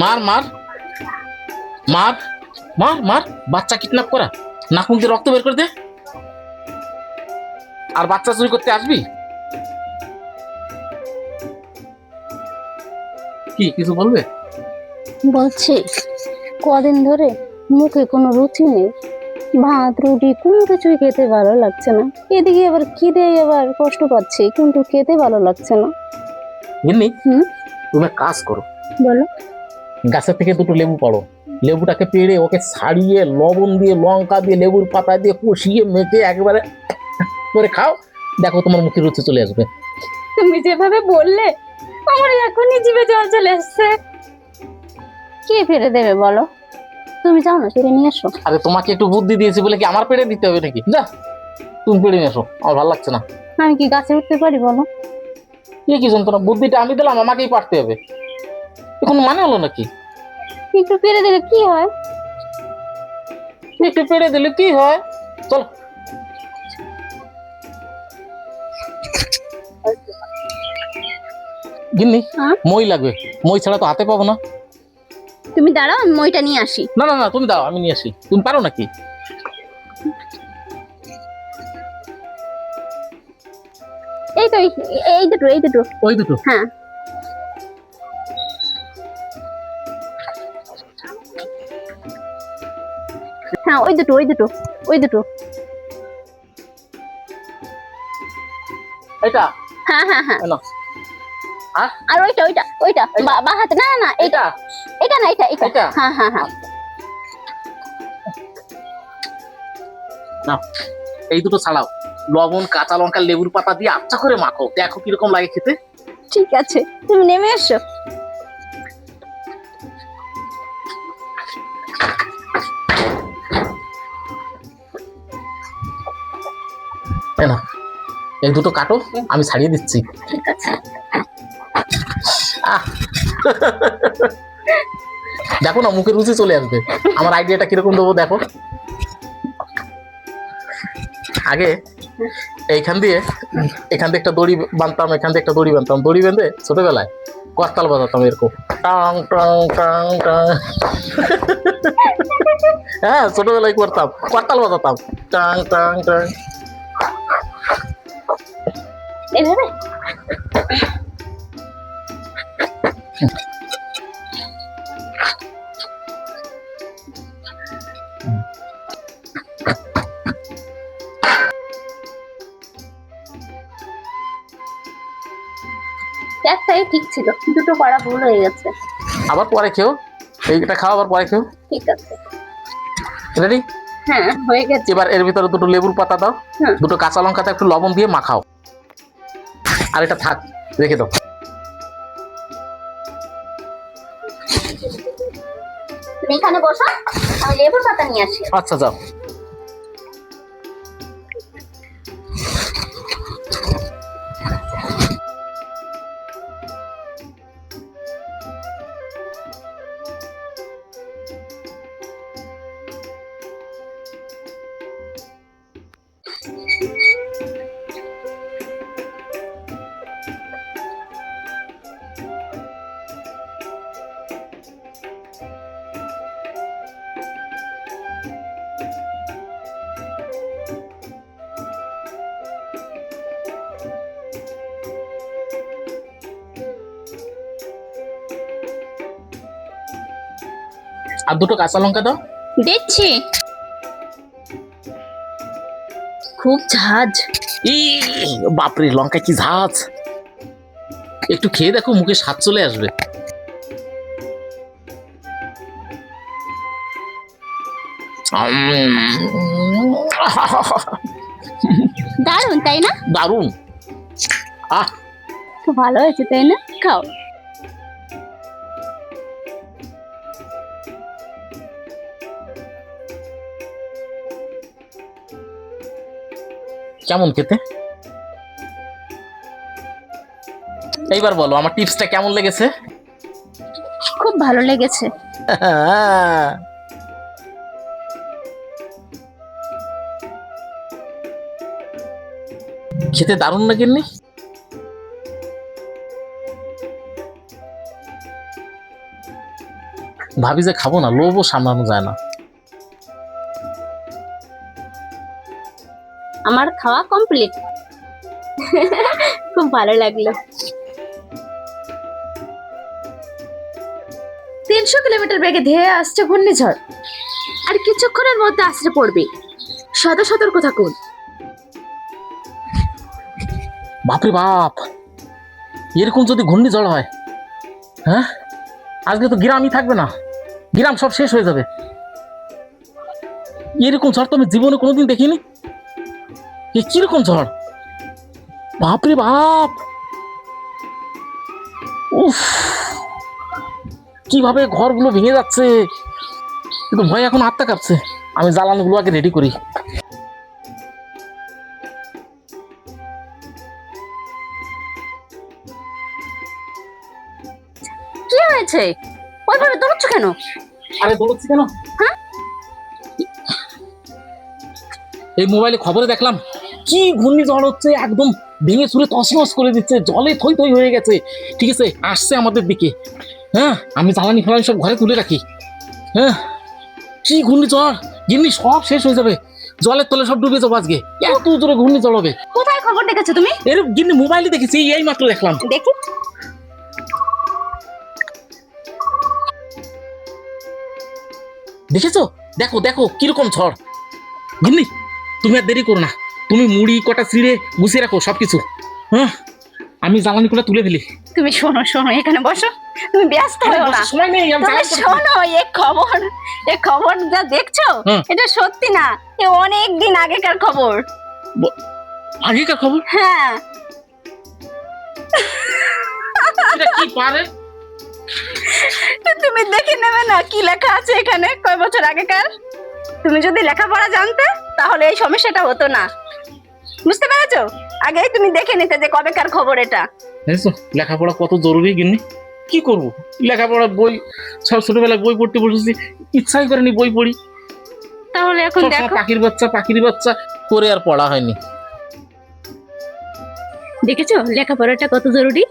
মার মার মার মার মার, বাচ্চা কিডন্যাপ করা, নাক মুখ দিয়ে রক্ত বের করে দে। আর বাচ্চা চুরি করতে আসবি? কি কিছু বলবে? বলছি কদিন ধরে মুখে কোনো রুচি নেই, ভাত রুটি কোনো কিছুই খেতে ভালো লাগছে না। এদিকে আবার খিদে আবার কষ্ট পাচ্ছি, কিন্তু খেতে ভালো লাগছে না। বুঝলি, হুম, তুমি এক কাজ করো, বলো। গাছের থেকে দুটো লেবু পাড়ো, লেবুটাকে পেড়ে ওকে ছাড়িয়ে লবণ দিয়ে লঙ্কা দিয়ে লেবুর পাতা দিয়ে কষিয়ে মেখে একবারে করে খাও, দেখো তোমার মুখে রুচি চলে আসবে। তুমি যেভাবে বললে আমার এখনই জিভে জল চলে আসছে। কে ফেলে দেবে বলো? তুমি যাও না, ফিরে নিয়ে এসো। আরে তোমাকে একটু বুদ্ধি দিয়েছি বলে কি আমার পেড়ে দিতে হবে নাকি? যা তুমি পেড়ে নিয়ে এসো, আমার ভালো লাগছে না। আমি কি গাছে উঠতে পারি বলো? কি যন্ত্রণা, বুদ্ধিটা আমি দিলাম, আমাকেই পারতে হবে, এখন মানে হলো নাকি? একটু ফেলে দিলে কি হয়? একটু পেড়ে দিলে কি হয়? চলো। গিন্নি, হ্যাঁ? মই লাগবে, মই ছাড়া তো হাতে পাবো না। তুমি দাঁড়াও, আমি মইটা নিয়ে আসি। না না না, তুমি দাও, আমি নিয়ে আসি। তুমি পারো নাকি? এই তো এই দুটো, এই দুটো। ওই দুটো? হ্যাঁ হ্যাঁ, ওই দুটো, ওই দুটো, ওই দুটো। এটা? হ্যাঁ হ্যাঁ হ্যাঁ। না। আর আর ওইটা, ওইটা, ওইটা বা হাতে। না না না, এটা, এটা না, এটা, এটা। এটা? হ্যাঁ হ্যাঁ হ্যাঁ। না, এই দুটো ছাড়াও, লবণ কাঁচা লঙ্কা লেবুর পাতা দিয়ে আচ্ছা করে মাখো, দেখো কিরকম লাগে খেতে। ঠিক আছে, তুমি নেমে এসো। তাই না, এই দুটো কাটো, আমি ছাড়িয়ে দিচ্ছি। ঠিক আছে। আহ দেখো না, মুখে রুচি চলে আসবে। আমার আইডিয়াটা কিরকম দেবো দেখো। আগে এখান দিয়ে একটা দড়ি বাঁধতাম, এখান দিয়ে একটা দড়ি বাঁধতাম, দড়ি বেঁধে ছোটবেলায় করতাল বাজাতাম এরকম, টাং টাং টাং টাং। হ্যাঁ, ছোটবেলায় করতাম, করতাল বাজাতাম, টাং টাং টাং। এভাবে একটাই ঠিক ছিল, দুটো করা ভুল হয়ে গেছে। আবার পরে খেও, এইটা খাও, আবার পরে খেও। ঠিক আছে। রেডি? হ্যাঁ, হয়ে গেছে। এবার এর ভিতরে দুটো লেবুর পাতা দাও, হ্যাঁ। দুটো কাঁচা লঙ্কাতে একটু লবণ দিয়ে মাখাও, আর এটা থাক, রেখে দাও। তুমি এখানে বসো, আমি লেবুর পাতা নিয়ে আসি। আচ্ছা যাও। আর দুটো কাঁচা লঙ্কা দাও। দিচ্ছি। খুব ঝাঁজ। ই বাপরে, লঙ্কা কি ঝাঁজ! একটু খেয়ে দেখো, মুখে স্বাদ চলে আসবে। দারুন তাই না? দারুণ। আহ, খুব ভালো হয়েছে তাই না? খাও। কেমন খেতে? এইবার বলো আমার টিপসটা কেমন লেগেছে? খুব ভালো লেগেছে। খেতে দারুণ না গিন্নি? ভাবি যে খাবো না, লোভও সামলানো যায় না। আমার খাওয়া কমপ্লিট। খুব ভালো লাগলো। 300 কিলোমিটার বেগে ধেয়ে আসছে ঘূর্ণিঝড়, আর কিছুক্ষণের মধ্যে আছড়ে পড়বে। সতর্ক থাকুন। বাপরে বাপ, এরকম যদি ঘূর্ণিঝড় হয়, হ্যাঁ আজকে তো গ্রামই থাকবে না, গ্রাম সব শেষ হয়ে যাবে। এরকম ঝড় তো আমি জীবনে কোনোদিন দেখিনি। এ কিরকম ঝড়, বাপরে বাপ। উফ, কিভাবে ঘরগুলো ভেঙে যাচ্ছে, কিন্তু ভয় এখন আত্মা কাঁপছে। আমি জ্বালানিগুলো আগে রেডি করি। কি হয়েছে? ওইভাবে দৌড়চ্ছ কেন? আরে দৌড়চ্ছি কেন, হ্যাঁ? এই মোবাইলে খবরে দেখলাম কি ঘূর্ণিঝড় হচ্ছে, একদম ভেঙে চুরে তছনছ করে দিচ্ছে, জলে থই থই হয়ে গেছে। ঠিক আছে, আসছে আমাদের দিকে। হ্যাঁ, আমি জ্বালানি ফালানি সব ঘরে তুলে রাখি। হ্যাঁ, কি ঘূর্ণিঝড়, গিন্নি সব শেষ হয়ে যাবে, জলের তলে সব ডুবে যাবো আজকে, এত জোরে ঘূর্ণিঝড় হবে। কোথায় খবর দেখেছো তুমি? এর গিন্নি মোবাইলে দেখেছি, এই মাত্র দেখলাম। দেখি। দেখেছো, দেখো দেখো কিরকম ঝড়। গিন্নি তুমি আর দেরি করো না, তুমি মুড়ি কটা ছিঁড়ে গুছিয়ে রাখো সবকিছু। হ্যাঁ, আমি জ্বালানি করে তুলে ফেলি। তুমি শোনো শোনো, এখানে বসো, তুমি ব্যস্ত আরে হও না। বসার সময় নেই, আমি তুমি জ্বালানি করে শোনো, এই খবর যা দেখছো হ্যাঁ। এটা সত্যি না, এ অনেক দিন আগেকার খবর। আগেকার খবর? হ্যাঁ। এটা কি পারে? তুমি দেখে নেবে না কি লেখা আছে এখানে, কয় বছর আগেকার। তুমি যদি লেখাপড়া জানতে তাহলে এই সমস্যাটা হতো না, বুঝতে পেরেছো? আগেই তুমি দেখে নিতে যে কবেকার খবর এটা। দেখছো লেখাপড়া কত জরুরি গিন্নি, কি করবো লেখাপড়া বই, সব ছোটবেলায় বই পড়তে বসেছি, ইচ্ছাই করেনি বই পড়ি। তাহলে এখন সবসময় দেখো, পাখির বাচ্চা করে আর পড়া হয়নি। দেখেছো লেখাপড়াটা কত জরুরি।